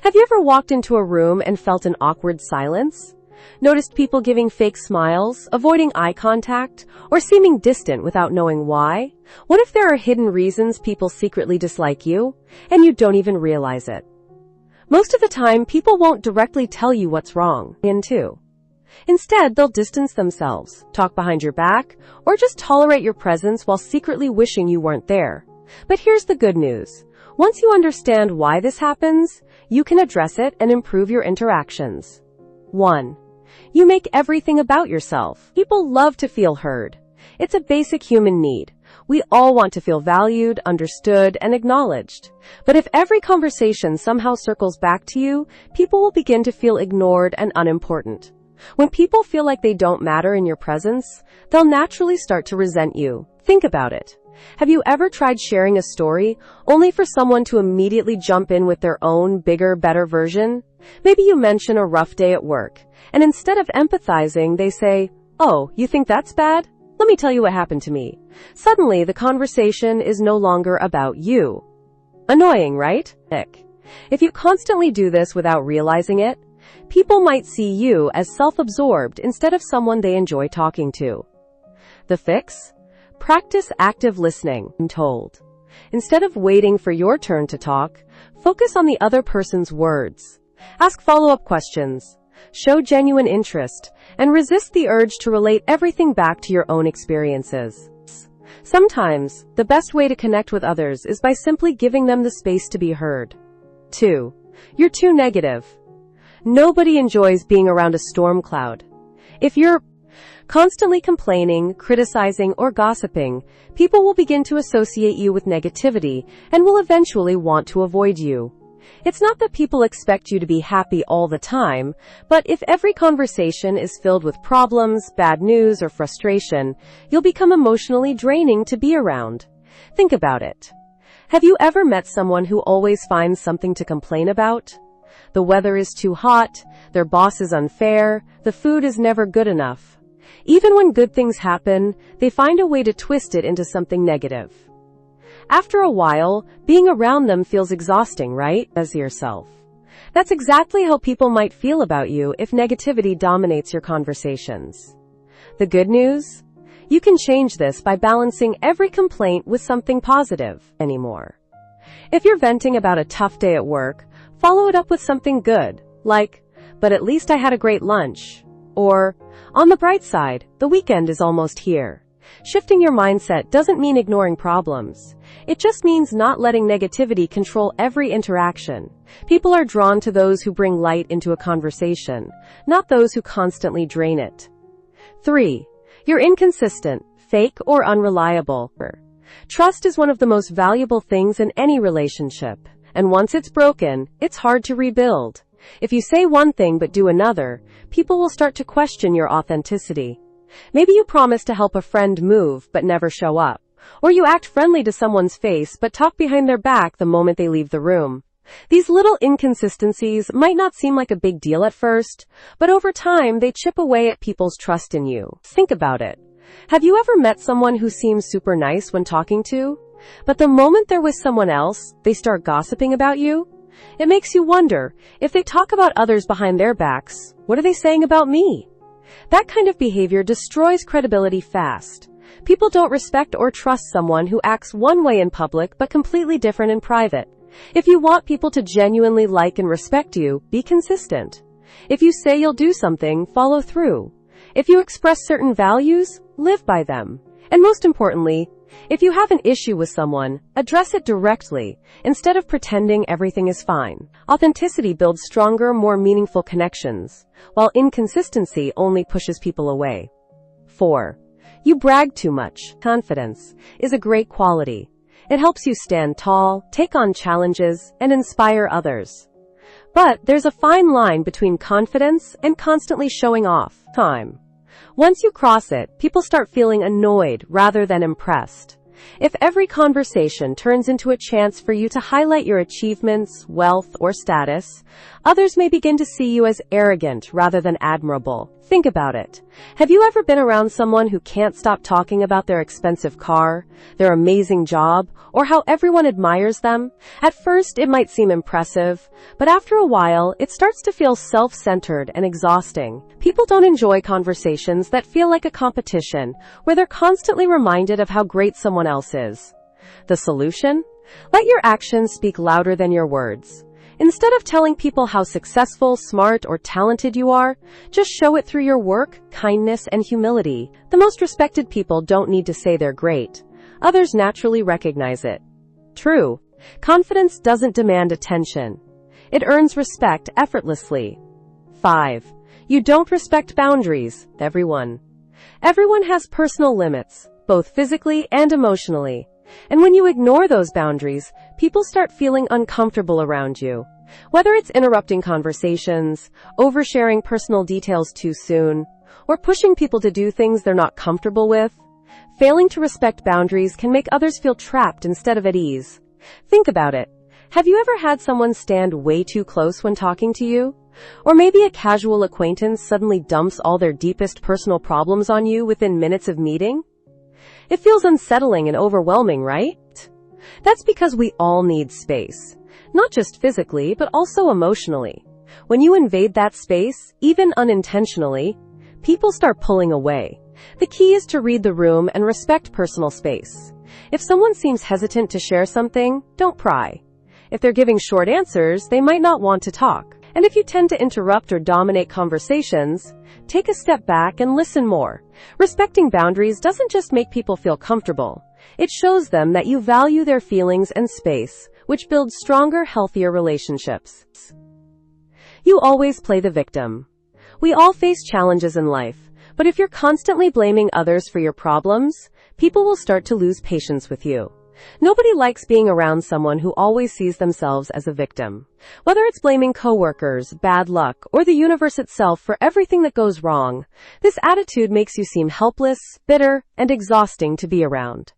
Have you ever walked into a room and felt an awkward silence? Noticed people giving fake smiles, avoiding eye contact, or seeming distant without knowing why? What if there are hidden reasons people secretly dislike you, and you don't even realize it? Most of the time, people won't directly tell you what's wrong, Instead, they'll distance themselves, talk behind your back, or just tolerate your presence while secretly wishing you weren't there. But here's the good news. Once you understand why this happens, you can address it and improve your interactions. 1. You make everything about yourself. People love to feel heard. It's a basic human need. We all want to feel valued, understood, and acknowledged. But if every conversation somehow circles back to you, people will begin to feel ignored and unimportant. When people feel like they don't matter in your presence, they'll naturally start to resent you. Think about it. Have you ever tried sharing a story only for someone to immediately jump in with their own bigger, better version? Maybe you mention a rough day at work, and instead of empathizing, they say, "Oh, you think that's bad? Let me tell you what happened to me." Suddenly, the conversation is no longer about you. Annoying, right? If you constantly do this without realizing it, people might see you as self-absorbed instead of someone they enjoy talking to. The fix? Practice active listening, I'm told. Instead of waiting for your turn to talk, focus on the other person's words. Ask follow-up questions. Show genuine interest, and resist the urge to relate everything back to your own experiences. Sometimes, the best way to connect with others is by simply giving them the space to be heard. 2. You're too negative. Nobody enjoys being around a storm cloud. If you're constantly complaining, criticizing, or gossiping, people will begin to associate you with negativity and will eventually want to avoid you. It's not that people expect you to be happy all the time, but if every conversation is filled with problems, bad news, or frustration, you'll become emotionally draining to be around. Think about it. Have you ever met someone who always finds something to complain about? The weather is too hot, their boss is unfair, the food is never good enough. Even when good things happen, they find a way to twist it into something negative. After a while, being around them feels exhausting, right? As yourself. That's exactly how people might feel about you if negativity dominates your conversations. The good news? You can change this by balancing every complaint with something positive anymore. If you're venting about a tough day at work, follow it up with something good, like, "But at least I had a great lunch." Or, "On the bright side, the weekend is almost here." Shifting your mindset doesn't mean ignoring problems. It just means not letting negativity control every interaction. People are drawn to those who bring light into a conversation, not those who constantly drain it. 3. You're inconsistent, fake, or unreliable. Trust is one of the most valuable things in any relationship, and once it's broken, it's hard to rebuild. If you say one thing but do another, people will start to question your authenticity. Maybe you promise to help a friend move but never show up. Or you act friendly to someone's face but talk behind their back the moment they leave the room. These little inconsistencies might not seem like a big deal at first, but over time they chip away at people's trust in you. Think about it. Have you ever met someone who seems super nice when talking to, but the moment they're with someone else, they start gossiping about you? It makes you wonder, if they talk about others behind their backs, what are they saying about me? That kind of behavior destroys credibility fast. People don't respect or trust someone who acts one way in public but completely different in private. If you want people to genuinely like and respect you, be consistent. If you say you'll do something, follow through. If you express certain values, live by them. And most importantly, if you have an issue with someone, address it directly, instead of pretending everything is fine. Authenticity builds stronger, more meaningful connections, while inconsistency only pushes people away. 4. You brag too much. Confidence is a great quality. It helps you stand tall, take on challenges, and inspire others. But there's a fine line between confidence and constantly showing off. Once you cross it, people start feeling annoyed rather than impressed. If every conversation turns into a chance for you to highlight your achievements, wealth, or status, others may begin to see you as arrogant rather than admirable. Think about it. Have you ever been around someone who can't stop talking about their expensive car, their amazing job, or how everyone admires them? At first, it might seem impressive, but after a while, it starts to feel self-centered and exhausting. People don't enjoy conversations that feel like a competition, where they're constantly reminded of how great someone else is. The solution? Let your actions speak louder than your words. Instead of telling people how successful, smart, or talented you are, just show it through your work, kindness, and humility. The most respected people don't need to say they're great. Others naturally recognize it. True. Confidence doesn't demand attention. It earns respect effortlessly. 5. You don't respect boundaries. Everyone has personal limits, both physically and emotionally. And when you ignore those boundaries, people start feeling uncomfortable around you. Whether it's interrupting conversations, oversharing personal details too soon, or pushing people to do things they're not comfortable with, failing to respect boundaries can make others feel trapped instead of at ease. Think about it. Have you ever had someone stand way too close when talking to you? Or maybe a casual acquaintance suddenly dumps all their deepest personal problems on you within minutes of meeting? It feels unsettling and overwhelming, right? That's because we all need space. Not just physically, but also emotionally. When you invade that space, even unintentionally, people start pulling away. The key is to read the room and respect personal space. If someone seems hesitant to share something, don't pry. If they're giving short answers, they might not want to talk. And if you tend to interrupt or dominate conversations, take a step back and listen more. Respecting boundaries doesn't just make people feel comfortable. It shows them that you value their feelings and space, which builds stronger, healthier relationships. You always play the victim. We all face challenges in life, but if you're constantly blaming others for your problems, people will start to lose patience with you. Nobody likes being around someone who always sees themselves as a victim. Whether it's blaming coworkers, bad luck, or the universe itself for everything that goes wrong, this attitude makes you seem helpless, bitter, and exhausting to be around.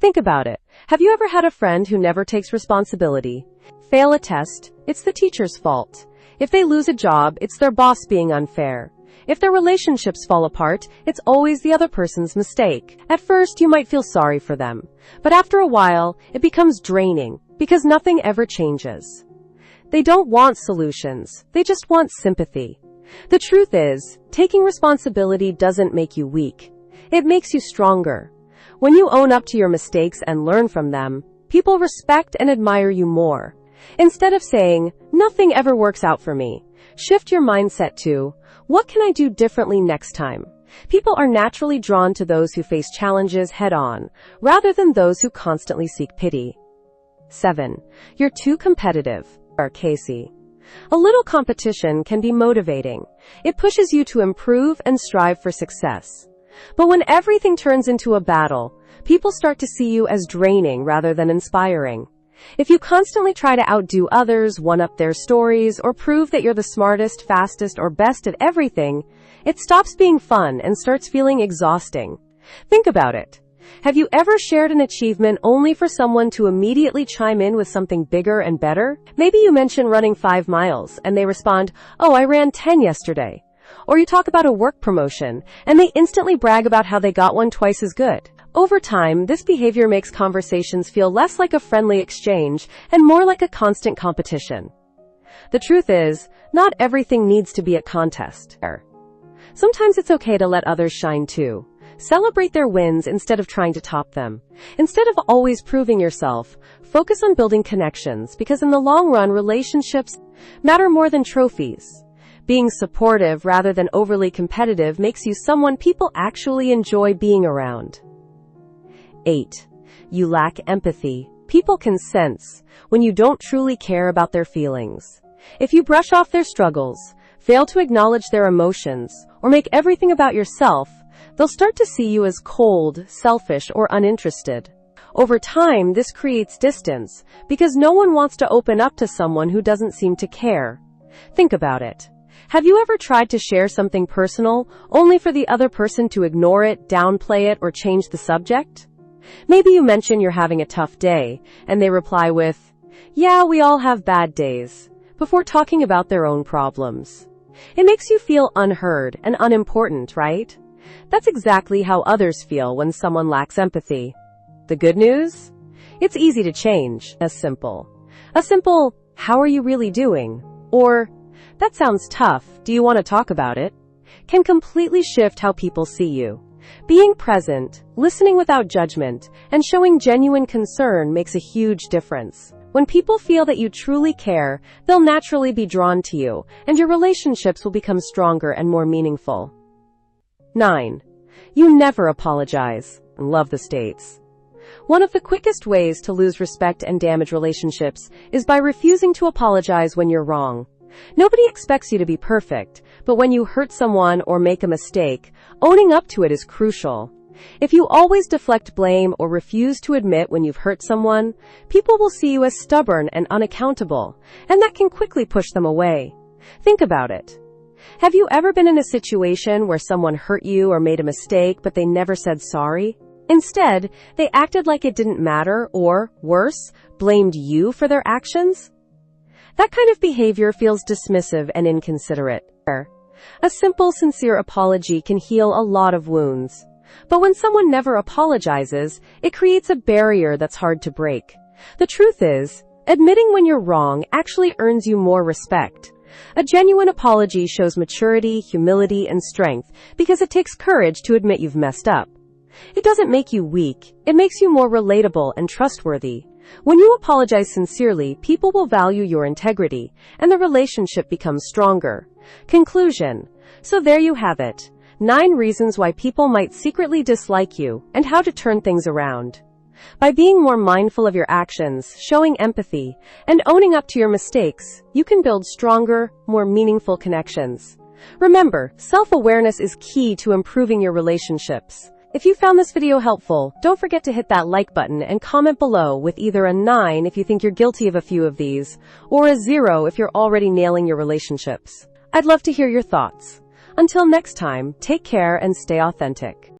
Think about it. Have you ever had a friend who never takes responsibility? Fail a test, it's the teacher's fault. If they lose a job, it's their boss being unfair. If their relationships fall apart, it's always the other person's mistake. At first, you might feel sorry for them, but after a while, it becomes draining because nothing ever changes. They don't want solutions, they just want sympathy. The truth is, taking responsibility doesn't make you weak. It makes you stronger. When you own up to your mistakes and learn from them, people respect and admire you more. Instead of saying, "Nothing ever works out for me," shift your mindset to, "What can I do differently next time?" People are naturally drawn to those who face challenges head-on, rather than those who constantly seek pity. 7. You're too competitive. Casey. A little competition can be motivating. It pushes you to improve and strive for success. But when everything turns into a battle, people start to see you as draining rather than inspiring. If you constantly try to outdo others, one-up their stories, or prove that you're the smartest, fastest, or best at everything, it stops being fun and starts feeling exhausting. Think about it. Have you ever shared an achievement only for someone to immediately chime in with something bigger and better? Maybe you mention running 5 miles, and they respond, "Oh, I ran 10 yesterday." Or you talk about a work promotion, and they instantly brag about how they got one twice as good. Over time, this behavior makes conversations feel less like a friendly exchange and more like a constant competition. The truth is, not everything needs to be a contest. Sometimes it's okay to let others shine too. Celebrate their wins instead of trying to top them. Instead of always proving yourself, focus on building connections, because in the long run, relationships matter more than trophies. Being supportive rather than overly competitive makes you someone people actually enjoy being around. 8. You lack empathy. People can sense when you don't truly care about their feelings. If you brush off their struggles, fail to acknowledge their emotions, or make everything about yourself, they'll start to see you as cold, selfish, or uninterested. Over time, this creates distance, because no one wants to open up to someone who doesn't seem to care. Think about it. Have you ever tried to share something personal, only for the other person to ignore it, downplay it, or change the subject? Maybe you mention you're having a tough day, and they reply with, "Yeah, we all have bad days," before talking about their own problems. It makes you feel unheard and unimportant, right? That's exactly how others feel when someone lacks empathy. The good news? It's easy to change. A simple, how are you really doing? Or, that sounds tough, do you want to talk about it? Can completely shift how people see you. Being present, listening without judgment, and showing genuine concern makes a huge difference. When people feel that you truly care, they'll naturally be drawn to you, and your relationships will become stronger and more meaningful. 9. You never apologize. Love the states. One of the quickest ways to lose respect and damage relationships is by refusing to apologize when you're wrong. Nobody expects you to be perfect, but when you hurt someone or make a mistake, owning up to it is crucial. If you always deflect blame or refuse to admit when you've hurt someone, people will see you as stubborn and unaccountable, and that can quickly push them away. Think about it. Have you ever been in a situation where someone hurt you or made a mistake, but they never said sorry? Instead, they acted like it didn't matter or, worse, blamed you for their actions? That kind of behavior feels dismissive and inconsiderate. A simple, sincere apology can heal a lot of wounds. But when someone never apologizes, it creates a barrier that's hard to break. The truth is, admitting when you're wrong actually earns you more respect. A genuine apology shows maturity, humility, and strength because it takes courage to admit you've messed up. It doesn't make you weak, it makes you more relatable and trustworthy. When you apologize sincerely, people will value your integrity, and the relationship becomes stronger. Conclusion. So there you have it. 9 reasons why people might secretly dislike you, and how to turn things around. By being more mindful of your actions, showing empathy, and owning up to your mistakes, you can build stronger, more meaningful connections. Remember, self-awareness is key to improving your relationships. If you found this video helpful, don't forget to hit that like button and comment below with either a 9 if you think you're guilty of a few of these, or a 0 if you're already nailing your relationships. I'd love to hear your thoughts. Until next time, take care and stay authentic.